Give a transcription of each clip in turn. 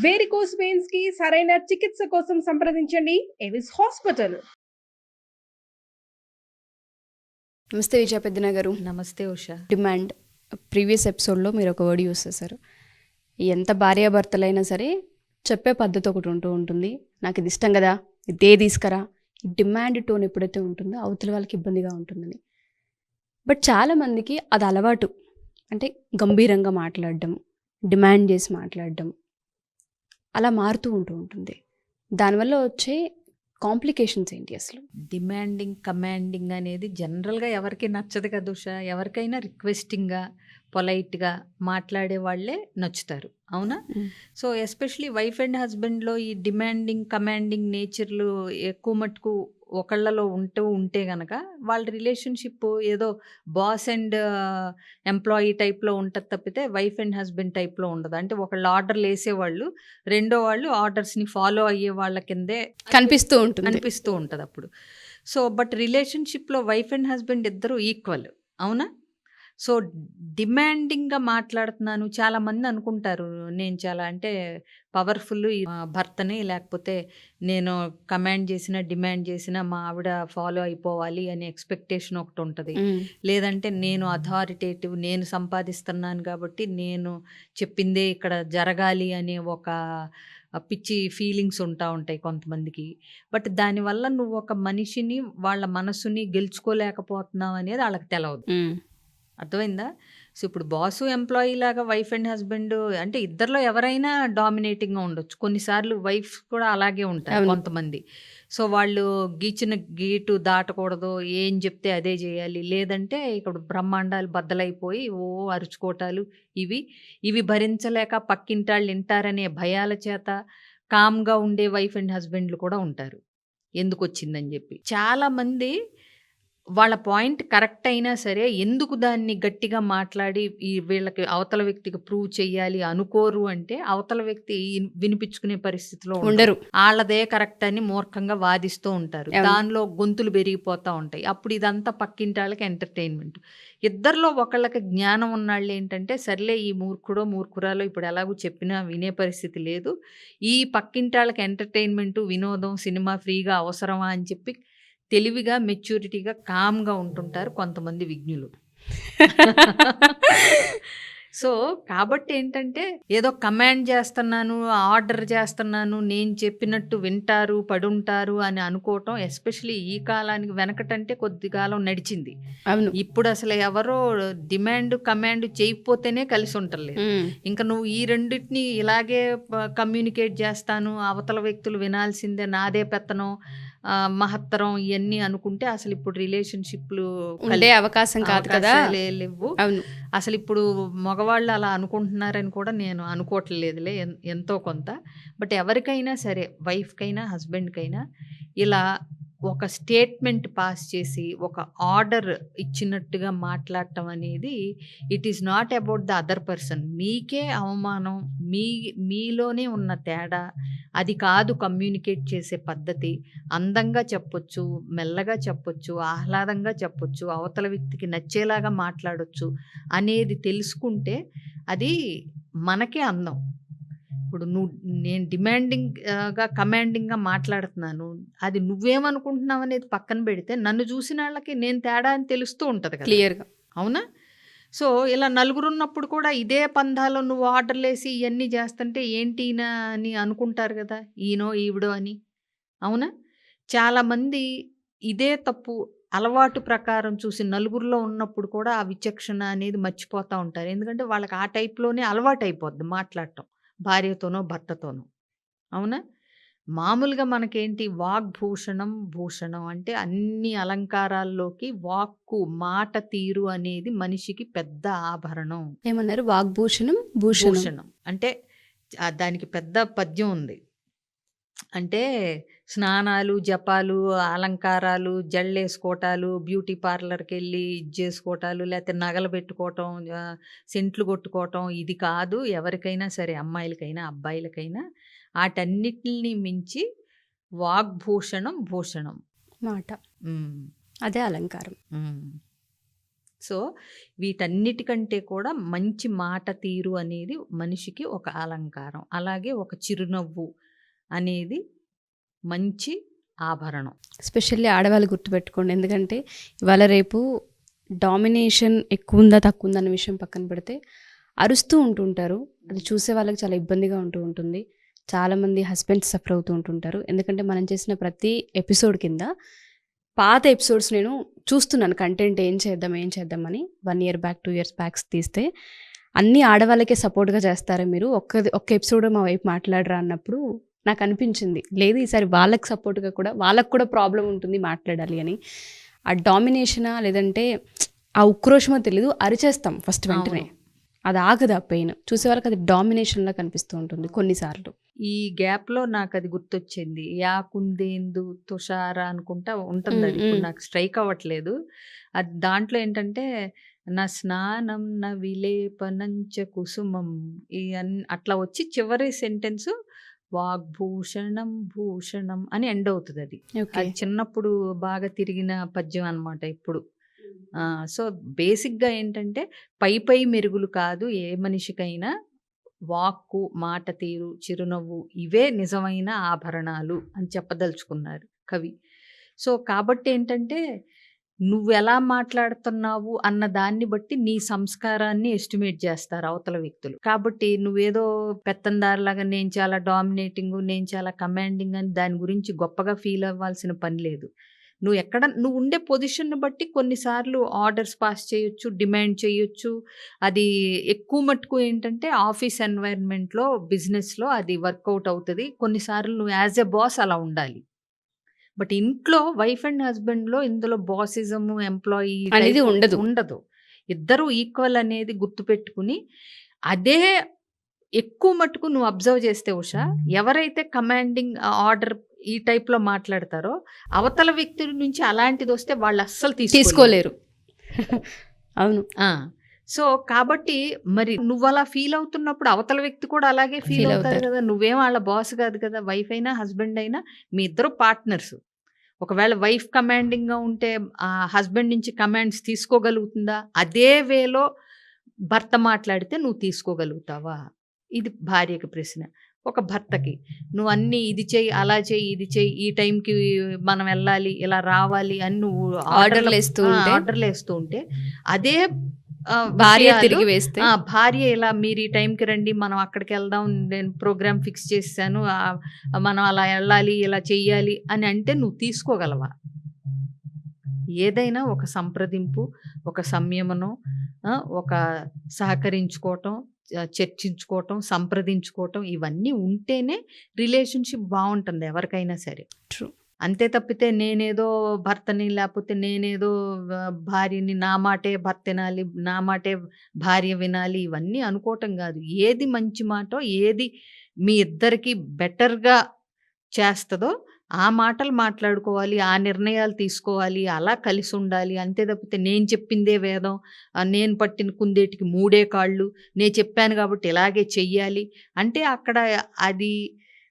Varicose veins కి సరైన చికిత్స కోసం సంప్రదించండి ఎవిస్ హాస్పిటల్. నమస్తే విజయ పెద్దన గారు. నమస్తే ఉషా. డిమాండ్ ప్రీవియస్ ఎపిసోడ్లో మీరు ఒక వర్డ్ యూస్ చేశారు. ఎంత భార్యాభర్తలైనా సరే చెప్పే పద్ధతి ఒకటి ఉంటుంది. నాకు ఇది ఇష్టం కదా, ఇదే తీసుకురా. ఈ డిమాండ్ టోన్ ఎప్పుడైతే ఉంటుందో అవతల వాళ్ళకి ఇబ్బందిగా ఉంటుందని. బట్ చాలామందికి అది అలవాటు. అంటే గంభీరంగా మాట్లాడడం, డిమాండ్ చేసి మాట్లాడడం అలా మారుతూ ఉంటుంది. దానివల్ల వచ్చే కాంప్లికేషన్స్ ఏంటి అసలు? డిమాండింగ్ కమాండింగ్ అనేది జనరల్గా ఎవరికి నచ్చదు కదా ఉషా. ఎవరికైనా రిక్వెస్టింగ్గా పొలైట్గా మాట్లాడే వాళ్ళే నచ్చుతారు, అవునా? సో ఎస్పెషలీ వైఫ్ అండ్ హస్బెండ్లో ఈ డిమాండింగ్ కమాండింగ్ నేచర్లు ఎక్కువ మటుకు ఒకళ్ళలో ఉంటే గనక వాళ్ళ రిలేషన్షిప్ ఏదో బాస్ అండ్ ఎంప్లాయీ టైప్లో ఉంటుంది తప్పితే వైఫ్ అండ్ హస్బెండ్ టైప్లో ఉండదు. అంటే ఒకళ్ళు ఆర్డర్లు వేసేవాళ్ళు, రెండో వాళ్ళు ఆర్డర్స్ని ఫాలో అయ్యే వాళ్ళ కిందే కనిపిస్తూ ఉంటుంది అప్పుడు. సో బట్ రిలేషన్షిప్లో వైఫ్ అండ్ హస్బెండ్ ఇద్దరు ఈక్వల్, అవునా? సో డిమాండింగ్గా మాట్లాడుతున్నాను, చాలామంది అనుకుంటారు నేను చాలా అంటే పవర్ఫుల్ భర్తని, లేకపోతే నేను కమాండ్ చేసిన డిమాండ్ చేసిన మా ఆవిడ ఫాలో అయిపోవాలి అనే ఎక్స్పెక్టేషన్ ఒకటి ఉంటుంది. లేదంటే నేను అథారిటేటివ్, నేను సంపాదిస్తున్నాను కాబట్టి నేను చెప్పిందే ఇక్కడ జరగాలి అనే ఒక పిచ్చి ఫీలింగ్స్ ఉంటాయి కొంతమందికి. బట్ దానివల్ల నువ్వు ఒక మనిషిని వాళ్ళ మనసుని గెలుచుకోలేకపోతున్నావు అనేది వాళ్ళకి తెలవదు. అర్థమైందా? సో ఇప్పుడు బాసు ఎంప్లాయీ లాగా వైఫ్ అండ్ హస్బెండ్ అంటే ఇద్దరిలో ఎవరైనా డామినేటింగ్గా ఉండొచ్చు. కొన్నిసార్లు వైఫ్ కూడా అలాగే ఉంటారు కొంతమంది. సో వాళ్ళు గీచిన గీటు దాటకూడదు, ఏం చెప్తే అదే చేయాలి. లేదంటే ఇక్కడ బ్రహ్మాండాలు బద్దలైపోయి అరుచుకోవటాలు ఇవి భరించలేక పక్కింటాళ్ళు వింటారనే భయాల చేత కామ్గా ఉండే వైఫ్ అండ్ హస్బెండ్లు కూడా ఉంటారు, ఎందుకు వచ్చిందని చెప్పి. చాలామంది వాళ్ళ పాయింట్ కరెక్ట్ అయినా సరే ఎందుకు దాన్ని గట్టిగా మాట్లాడి వీళ్ళకి అవతల వ్యక్తికి ప్రూవ్ చెయ్యాలి అనుకోరు అంటే అవతల వ్యక్తి వినిపించుకునే పరిస్థితిలో ఉండరు. వాళ్ళదే కరెక్ట్ అని మూర్ఖంగా వాదిస్తూ ఉంటారు. దానిలో గొంతులు పెరిగిపోతూ ఉంటాయి. అప్పుడు ఇదంతా పక్కింటి వాళ్ళకి ఎంటర్టైన్మెంట్. ఇద్దరిలో ఒకళ్ళకి జ్ఞానం ఉన్నాళ్ళు ఏంటంటే సర్లే ఈ మూర్ఖురాలో ఇప్పుడు ఎలాగూ చెప్పినా వినే పరిస్థితి లేదు, ఈ పక్కింటి వాళ్ళకి ఎంటర్టైన్మెంట్ వినోదం సినిమా ఫ్రీగా అవసరమా అని చెప్పి తెలివిగా మెచ్యూరిటీగా కామ్గా ఉంటుంటారు కొంతమంది విజ్ఞులు. సో కాబట్టి ఏంటంటే ఏదో కమాండ్ చేస్తున్నాను, ఆర్డర్ చేస్తున్నాను, నేను చెప్పినట్టు వింటారు పడుంటారు అని అనుకోవటం ఎస్పెషలీ ఈ కాలానికి వెనకటంటే కొద్ది కాలం నడిచింది. ఇప్పుడు అసలు ఎవరో డిమాండ్ కమాండ్ చేయకపోతేనే కలిసి ఉండలేదు. ఇంకా నువ్వు ఈ రెండింటిని ఇలాగే కమ్యూనికేట్ చేస్తాను, అవతల వ్యక్తులు వినాల్సిందే, నాదే పెత్తనం మహత్తరం ఇవన్నీ అనుకుంటే అసలు ఇప్పుడు రిలేషన్షిప్లు ఉండే అవకాశం కాదు కదా, లేవు. అసలు ఇప్పుడు మగవాళ్ళు అలా అనుకుంటున్నారని కూడా నేను అనుకోవట్లేదులే ఎంతో కొంత. బట్ ఎవరికైనా సరే వైఫ్కైనా హస్బెండ్కైనా ఇలా ఒక స్టేట్మెంట్ పాస్ చేసి ఒక ఆర్డర్ ఇచ్చినట్టుగా మాట్లాడటం అనేది it is not about the other person. మీకే అవమానం, మీలోనే ఉన్న తేడా. అది కాదు కమ్యూనికేట్ చేసే పద్ధతి. అందంగా చెప్పొచ్చు, మెల్లగా చెప్పొచ్చు, ఆహ్లాదంగా చెప్పొచ్చు, అవతల వ్యక్తికి నచ్చేలాగా మాట్లాడొచ్చు అనేది తెలుసుకుంటే అది మనకే అందం. ఇప్పుడు నేను డిమాండింగ్గా కమాండింగ్గా మాట్లాడుతున్నాను, అది నువ్వేమనుకుంటున్నావు అనేది పక్కన పెడితే నన్ను చూసిన వాళ్ళకి నేను తేడా అని తెలుస్తూ ఉంటుంది కదా క్లియర్గా, అవునా? సో ఇలా నలుగురు ఉన్నప్పుడు కూడా ఇదే పందాలో నువ్వు ఆర్డర్లు వేసి ఇవన్నీ చేస్తుంటే ఏంటి ఈయన అని అనుకుంటారు కదా, ఈయనో ఈవిడో అని, అవునా? చాలామంది ఇదే తప్పు అలవాటు ప్రకారం చూసి నలుగురిలో ఉన్నప్పుడు కూడా ఆ విచక్షణ అనేది మర్చిపోతూ ఉంటారు. ఎందుకంటే వాళ్ళకి ఆ టైప్లోనే అలవాటు అయిపోద్ది మాట్లాడటం భార్యతోనో భర్తతోనో, అవునా? మామూలుగా మనకేంటి వాగ్భూషణం భూషణం అంటే అన్ని అలంకారాల్లోకి వాక్కు మాట తీరు అనేది మనిషికి పెద్ద ఆభరణం. ఏమన్నారు? వాగ్భూషణం భూషణం అంటే దానికి పెద్ద పద్యం ఉంది. అంటే స్నానాలు జపాలు అలంకారాలు జళ్ళేసుకోవటాలు బ్యూటీ పార్లర్కి వెళ్ళి ఇది చేసుకోవటాలు లేకపోతే నగలు పెట్టుకోవటం సెంట్లు కొట్టుకోవటం ఇది కాదు. ఎవరికైనా సరే అమ్మాయిలకైనా అబ్బాయిలకైనా వాటన్నిటిని మించి వాగ్భూషణం భూషణం మాట, అదే అలంకారం. సో వీటన్నిటికంటే కూడా మంచి మాట తీరు అనేది మనిషికి ఒక అలంకారం. అలాగే ఒక చిరునవ్వు అనేది మంచి ఆభరణం. స్పెషల్లీ ఆడవాళ్ళు గుర్తుపెట్టుకోండి. ఎందుకంటే ఇవాళ రేపు డామినేషన్ ఎక్కువ ఉందా తక్కువ ఉందా అనే విషయం పక్కన పెడితే అరుస్తూ ఉంటుంటారు. అది చూసే వాళ్ళకి చాలా ఇబ్బందిగా ఉంటుంది. చాలామంది హస్బెండ్స్ సఫర్ అవుతూ ఉంటుంటారు. ఎందుకంటే మనం చేసిన ప్రతి ఎపిసోడ్ కింద పాత ఎపిసోడ్స్ నేను చూస్తున్నాను, కంటెంట్ ఏం చేద్దామని 1 year బ్యాక్ 2 years బ్యాక్స్ తీస్తే అన్ని ఆడవాళ్ళకే సపోర్ట్గా చేస్తారా మీరు, ఒక్క ఎపిసోడ్ మా వైపు మాట్లాడరా అన్నప్పుడు నాకు అనిపించింది లేదు ఈసారి వాళ్ళకి సపోర్ట్గా కూడా వాళ్ళకు కూడా ప్రాబ్లం ఉంటుంది మాట్లాడాలి అని. ఆ డామినేషనా లేదంటే ఆ ఉక్రోషమో తెలీదు, అరిచేస్తాం ఫస్ట్ వెంటనే, అది ఆగదు ఆ పెయిన్. చూసే వాళ్ళకి అది డామినేషన్లా కనిపిస్తూ ఉంటుంది కొన్నిసార్లు. ఈ గ్యాప్లో నాకు అది గుర్తొచ్చింది, యాకుందేందు తుషార అనుకుంటా ఉంటుంది. అది ఇప్పుడు నాకు స్ట్రైక్ అవ్వట్లేదు. అది దాంట్లో ఏంటంటే నా స్నానం నా విలేపనంచ కుసుమం అట్లా వచ్చి చివరి సెంటెన్స్ వాగ్భూషణం భూషణం అని ఎండ్ అవుతుంది. అది చిన్నప్పుడు బాగా తిరిగిన పద్యం అన్నమాట ఇప్పుడు. సో బేసిక్గా ఏంటంటే పై మెరుగులు కాదు ఏ మనిషికైనా వాక్కు, మాట తీరు, చిరునవ్వు ఇవే నిజమైన ఆభరణాలు అని చెప్పదలుచుకున్నారు కవి. సో కాబట్టి ఏంటంటే నువ్వు ఎలా మాట్లాడుతున్నావు అన్న దాన్ని బట్టి నీ సంస్కారాన్ని ఎస్టిమేట్ చేస్తారు అవతల వ్యక్తులు. కాబట్టి నువ్వేదో పెత్తందారులాగా నేను చాలా డామినేటింగ్, నేను చాలా కమాండింగ్ అని దాని గురించి గొప్పగా ఫీల్ అవ్వాల్సిన పని లేదు. నువ్వు ఉండే పొజిషన్‌ని బట్టి కొన్నిసార్లు ఆర్డర్స్ పాస్ చేయొచ్చు, డిమాండ్ చేయొచ్చు. అది ఎక్కువ మట్టుకు ఏంటంటే ఆఫీస్ ఎన్వైర్న్మెంట్‌లో, బిజినెస్‌లో అది వర్కౌట్ అవుతది. కొన్నిసార్లు నువ్వు యాజ్ ఎ బాస్ అలా ఉండాలి. బట్ ఇంట్లో వైఫ్ అండ్ హస్బెండ్‌లో ఇందులో బాసిజము, ఎంప్లాయీ అనేది టైపు ఉండదు. ఇద్దరూ ఈక్వల్ అనేది గుర్తుపెట్టుకుని అదే ఎక్కువ మట్టుకు నువ్వు అబ్జర్వ్ చేస్తే ఉషా, ఎవరైతే కమాండింగ్ ఆర్డర్ ఈ టైప్‌లో మాట్లాడతారో అవతల వ్యక్తుల నుంచి అలాంటిది వస్తే వాళ్ళు అస్సలు తీసుకోలేరు. అవును. సో కాబట్టి మరి నువ్వు అలా ఫీల్ అవుతున్నప్పుడు అవతల వ్యక్తి కూడా అలాగే ఫీల్ అవుతారు కదా. నువ్వేం వాళ్ళ బాస్ కాదు కదా. వైఫ్ అయినా హస్బెండ్ అయినా మీ ఇద్దరు పార్ట్నర్స్. ఒకవేళ వైఫ్ కమాండింగ్గా ఉంటే ఆ హస్బెండ్ నుంచి కమాండ్స్ తీసుకోగలుగుతుందా? అదే వేలో భర్త మాట్లాడితే నువ్వు తీసుకోగలుగుతావా? ఇది భార్యకి ప్రశ్న. ఒక భర్తకి నువ్వు అన్ని ఇది చెయ్యి, అలా చెయ్యి, ఇది చెయ్యి, ఈ టైంకి మనం వెళ్ళాలి, ఇలా రావాలి అని నువ్వు ఆర్డర్లు వేస్తూ ఉంటే అదే భార్య తిరిగి వేస్తే భార్య ఇలా మీరు ఈ టైంకి రండి, మనం అక్కడికి వెళ్దాం, నేను ప్రోగ్రామ్ ఫిక్స్ చేశాను, మనం అలా వెళ్ళాలి, ఇలా చెయ్యాలి అని అంటే నువ్వు తీసుకోగలవా? ఏదైనా ఒక సంప్రదింపు, ఒక సంయమనం, ఒక సహకరించుకోవటం, చర్చించుకోవటం, సంప్రదించుకోవటం ఇవన్నీ ఉంటేనే రిలేషన్షిప్ బాగుంటుంది ఎవరికైనా సరే. ట్రూ. అంతే తప్పితే నేనేదో భర్తని లేకపోతే నేనేదో భార్యని, నా మాటే భర్త వినాలి, నా మాటే భార్య వినాలి ఇవన్నీ అనుకోవటం కాదు. ఏది మంచి మాటో, ఏది మీ ఇద్దరికి బెటర్గా చేస్తుందో ఆ మాటలు మాట్లాడుకోవాలి, ఆ నిర్ణయాలు తీసుకోవాలి, అలా కలిసి ఉండాలి. అంతే తప్పితే నేను చెప్పిందే వేదం, నేను పట్టిన కుందేటికి 3 కాళ్ళు, నేను చెప్పాను కాబట్టి ఇలాగే చెయ్యాలి అంటే అక్కడ అది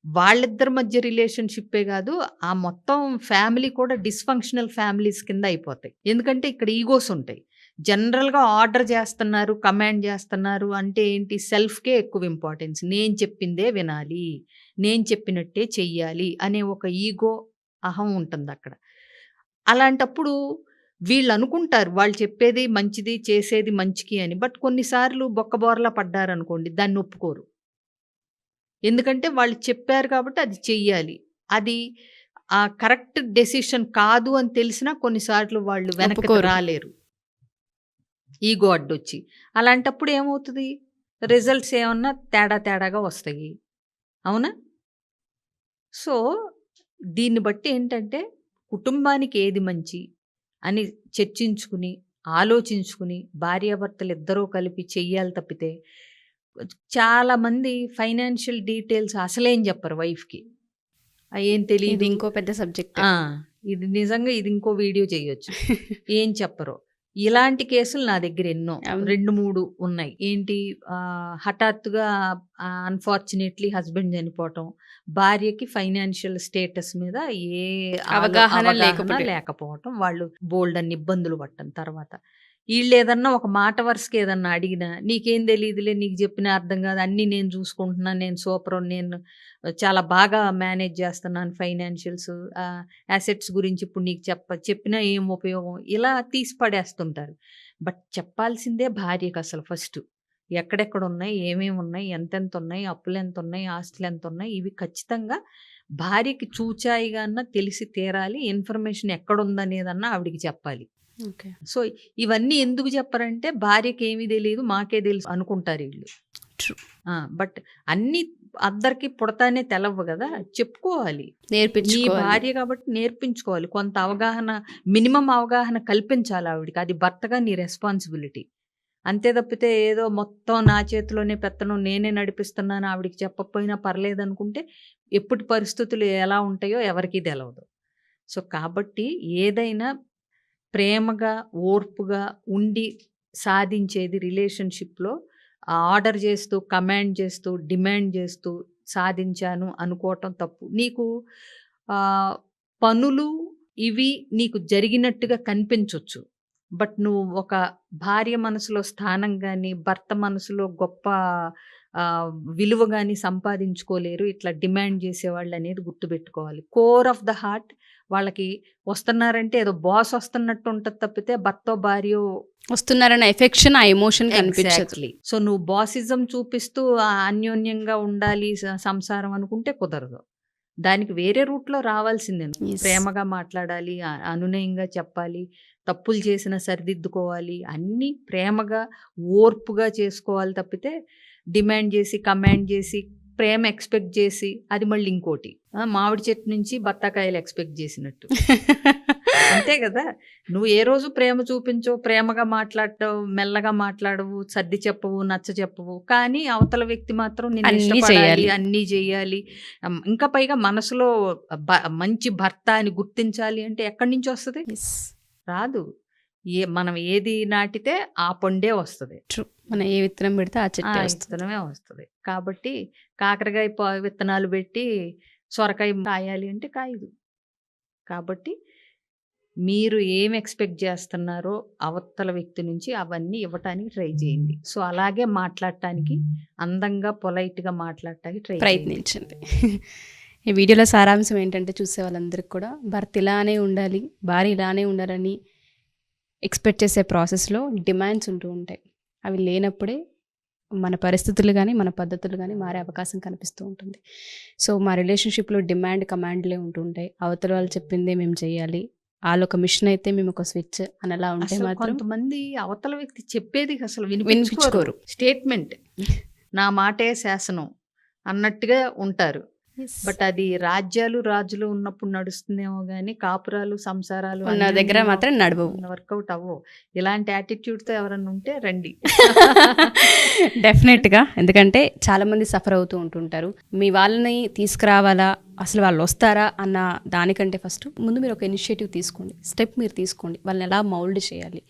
వాళ్ళిద్దరి మధ్య రిలేషన్షిప్పే కాదు, ఆ మొత్తం ఫ్యామిలీ కూడా డిస్ఫంక్షనల్ ఫ్యామిలీస్ కింద అయిపోతాయి. ఎందుకంటే ఇక్కడ ఈగోస్ ఉంటాయి. జనరల్గా ఆర్డర్ చేస్తున్నారు, కమాండ్ చేస్తున్నారు అంటే ఏంటి, సెల్ఫ్కే ఎక్కువ ఇంపార్టెన్స్. నేను చెప్పిందే వినాలి, నేను చెప్పినట్టే చెయ్యాలి అనే ఒక ఈగో, అహం ఉంటుంది అక్కడ. అలాంటప్పుడు వీళ్ళు అనుకుంటారు వాళ్ళు చెప్పేది మంచిది, చేసేది మంచికి అని. బట్ కొన్నిసార్లు బొక్కబోర్లా పడ్డారనుకోండి దాన్ని ఒప్పుకోరు. ఎందుకంటే వాళ్ళు చెప్పారు కాబట్టి అది చెయ్యాలి. అది ఆ కరెక్ట్ డెసిషన్ కాదు అని తెలిసినా కొన్నిసార్లు వాళ్ళు వెనక్కి రాలేరు, ఈగో అడ్డొచ్చి. అలాంటప్పుడు ఏమవుతుంది, రిజల్ట్స్ ఏమన్నా తేడాగా వస్తాయి. అవునా? సో దీన్ని బట్టి ఏంటంటే కుటుంబానికి ఏది మంచి అని చర్చించుకుని, ఆలోచించుకుని భార్యాభర్తలు ఇద్దరూ కలిపి చెయ్యాలి. తప్పితే చాలామంది ఫైనాన్షియల్ డీటెయిల్స్ అసలేం చెప్పరు వైఫ్కి. ఏం తెలియదు, ఇంకో పెద్ద సబ్జెక్ట్. ఇది నిజంగా ఇది ఇంకో వీడియో చేయొచ్చు. ఏం చెప్పరు. ఇలాంటి కేసులు నా దగ్గర ఎన్నో 2-3 ఉన్నాయి. ఏంటి, హఠాత్తుగా అన్ఫార్చునేట్లీ హస్బెండ్ చనిపోవటం, భార్యకి ఫైనాన్షియల్ స్టేటస్ మీద ఏ అవగాహన లేకపోవటం, వాళ్ళు బోల్డ్ అన్ని ఇబ్బందులు పట్టడం. తర్వాత వీళ్ళు ఏదన్నా ఒక మాట వరుసకి ఏదన్నా అడిగినా నీకేం తెలియదులే, నీకు చెప్పిన అర్థం కాదు, అన్నీ నేను చూసుకుంటున్నాను, నేను సూపర్, నేను చాలా బాగా మేనేజ్ చేస్తున్నాను ఫైనాన్షియల్స్, అసెట్స్ గురించి ఇప్పుడు నీకు చెప్పినా ఏం ఉపయోగం, ఇలా తీసి పడేస్తుంటారు. బట్ చెప్పాల్సిందే భార్యకు అసలు ఫస్ట్ ఎక్కడెక్కడ ఉన్నాయి, ఏమేమి ఉన్నాయి, ఎంతెంత ఉన్నాయి, అప్పులు ఎంత ఉన్నాయి, ఆస్తులు ఎంత ఉన్నాయి, ఇవి ఖచ్చితంగా భార్యకి చూచాయిగాన్నా తెలిసి తీరాలి. ఇన్ఫర్మేషన్ ఎక్కడుందనేదన్నా ఆవిడికి చెప్పాలి. ఓకే. సో ఇవన్నీ ఎందుకు చెప్పరంటే భార్యకి ఏమీ తెలియదు, మాకే తెలుసు అనుకుంటారు వీళ్ళు. True. బట్ అన్నీ అందరికి పుడతానే తెలవ్వు కదా, చెప్పుకోవాలి. నీ నేర్పించుకోవాలి. భార్య కాబట్టి నేర్పించుకోవాలి. కొంత అవగాహన, మినిమం అవగాహన కల్పించాలి ఆవిడకి. అది భర్తగా నీ రెస్పాన్సిబిలిటీ. అంతే తప్పితే ఏదో మొత్తం నా చేతిలోనే పెత్తనం, నేనే నడిపిస్తున్నాను, ఆవిడికి చెప్పకపోయినా పర్లేదు అనుకుంటే ఎప్పటి పరిస్థితులు ఎలా ఉంటాయో ఎవరికీ తెలవదు. సో కాబట్టి ఏదైనా ప్రేమగా, ఓర్పుగా ఉండి సాధించేది రిలేషన్షిప్లో. ఆర్డర్ చేస్తూ, కమాండ్ చేస్తూ, డిమాండ్ చేస్తూ సాధించాను అనుకోవటం తప్పు. నీకు పనులు ఇవి నీకు జరిగినట్టుగా కనిపించవచ్చు. బట్ నువ్వు ఒక భార్య మనసులో స్థానం కానీ, భర్త మనసులో గొప్ప విలువ కానీ సంపాదించుకోలేరు ఇట్లా డిమాండ్ చేసేవాళ్ళు అనేది గుర్తుపెట్టుకోవాలి. కోర్ ఆఫ్ ద హార్ట్ వాళ్ళకి వస్తున్నారంటే ఏదో బాస్ వస్తున్నట్టు ఉంటుంది తప్పితే భర్త భార్య వస్తున్నారన్న ఎఫెక్షన్, ఆ ఎమోషన్ కనిపించదు. సో నువ్వు బాసిజం చూపిస్తూ అన్యోన్యంగా ఉండాలి సంసారం అనుకుంటే కుదరదు. దానికి వేరే రూట్లో రావాల్సిందే. Yes. ప్రేమగా మాట్లాడాలి, అనునయంగా చెప్పాలి, తప్పులు చేసిన సరిదిద్దుకోవాలి, అన్నీ ప్రేమగా ఓర్పుగా చేసుకోవాలి తప్పితే డిమాండ్ చేసి, కమాండ్ చేసి, ప్రేమ ఎక్స్పెక్ట్ చేసి అది మళ్ళీ ఇంకోటి. మామిడి చెట్టు నుంచి బత్తాకాయలు ఎక్స్పెక్ట్ చేసినట్టు అంతే కదా. నువ్వు ఏ రోజు ప్రేమ చూపించవు, ప్రేమగా మాట్లాడటవు, మెల్లగా మాట్లాడవు, సర్ది చెప్పవు, నచ్చ చెప్పవు, కానీ అవతల వ్యక్తి మాత్రం నిన్ను అన్నీ ఇష్టపడాలి, చేయాలి. అన్నీ చేయాలి. ఇంకా పైగా మనసులో మంచి భర్త అని గుర్తించాలి అంటే ఎక్కడి నుంచి వస్తుంది? Yes. రాదు. మనం ఏది నాటితే ఆ పండే వస్తుంది. True. మనం ఏ విత్తనం పెడితే ఆ చెట్టే వస్తుంది. విత్తనమే వస్తుంది. కాబట్టి కాకరకాయ విత్తనాలు పెట్టి సొరకాయ కాయాలి అంటే కాయదు. కాబట్టి మీరు ఏం ఎక్స్పెక్ట్ చేస్తున్నారో అవతల వ్యక్తి నుంచి అవన్నీ ఇవ్వటానికి ట్రై చేయండి. సో అలాగే మాట్లాడటానికి, అందంగా పొలైట్గా మాట్లాడటానికి ట్రై ప్రయత్నించండి. ఈ వీడియోలో సారాంశం ఏంటంటే చూసే వాళ్ళందరికీ కూడా భర్త ఇలానే ఉండాలి, భార్య ఇలానే ఉండాలని ఎక్స్పెక్ట్ చేసే ప్రాసెస్లో డిమాండ్స్ ఉంటూ ఉంటాయి. అవి లేనప్పుడే మన పరిస్థితులు కానీ, మన పద్ధతులు కానీ మారే అవకాశం కనిపిస్తూ ఉంటుంది. సో మా రిలేషన్షిప్లో డిమాండ్, కమాండ్లే ఉంటూ ఉంటాయి. అవతల వాళ్ళు చెప్పిందే మేము చేయాలి, వాళ్ళు ఒక మిషన్ అయితే మేము ఒక స్విచ్ అని అలా ఉంటే అసలు మాత్రం కొంతమంది అవతల వ్యక్తి చెప్పేది అసలు వినిపించుకోరు. వినిపించుకోరు. స్టేట్మెంట్, నా మాటే శాసనం అన్నట్టుగా ఉంటారు. బట్ అది రాజ్యాలు రాజులు ఉన్నప్పుడు నడుస్తుందేమో కానీ కాపురాలు సంసారాలు ఉన్న దగ్గర మాత్రం నడవవు. వర్కౌట్ అవ్వవు. ఇలాంటి యాటిట్యూడ్తో ఎవరన్నా ఉంటే రండి. డెఫినెట్గా. ఎందుకంటే చాలామంది సఫర్ అవుతూ ఉంటుంటారు. మీ వాళ్ళని తీసుకురావాలా, అసలు వాళ్ళు వస్తారా అన్న దానికంటే ఫస్ట్ ముందు మీరు ఒక ఇనిషియేటివ్ తీసుకోండి, స్టెప్ మీరు తీసుకోండి. వాళ్ళని ఎలా మౌల్డ్ చేయాలి,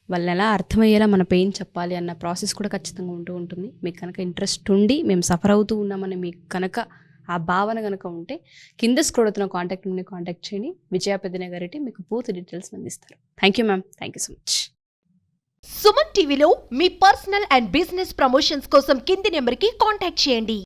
వాళ్ళని ఎలా అర్థమయ్యేలా మన పెయిన్ చెప్పాలి అన్న ప్రాసెస్ కూడా ఖచ్చితంగా ఉంటూ ఉంటుంది. మీకు కనుక ఇంట్రెస్ట్ ఉండి మేము సఫర్ అవుతూ ఉన్నామని మీకు కనుక ఆ భావన కనుక ఉంటే కింద స్క్రోల్ అవుతున్న కాంటాక్ట్ నుండి కాంటాక్ట్ చేయండి. విజయ పెద్దన గారికి మీకు పూర్తి డీటెయిల్స్ అందిస్తారు. Thank you ma'am. Thank you so much. Suman టీవీలో మీ పర్సనల్ అండ్ బిజినెస్ ప్రమోషన్స్ కోసం కింది నెంబర్కి కాంటాక్ట్ చేయండి.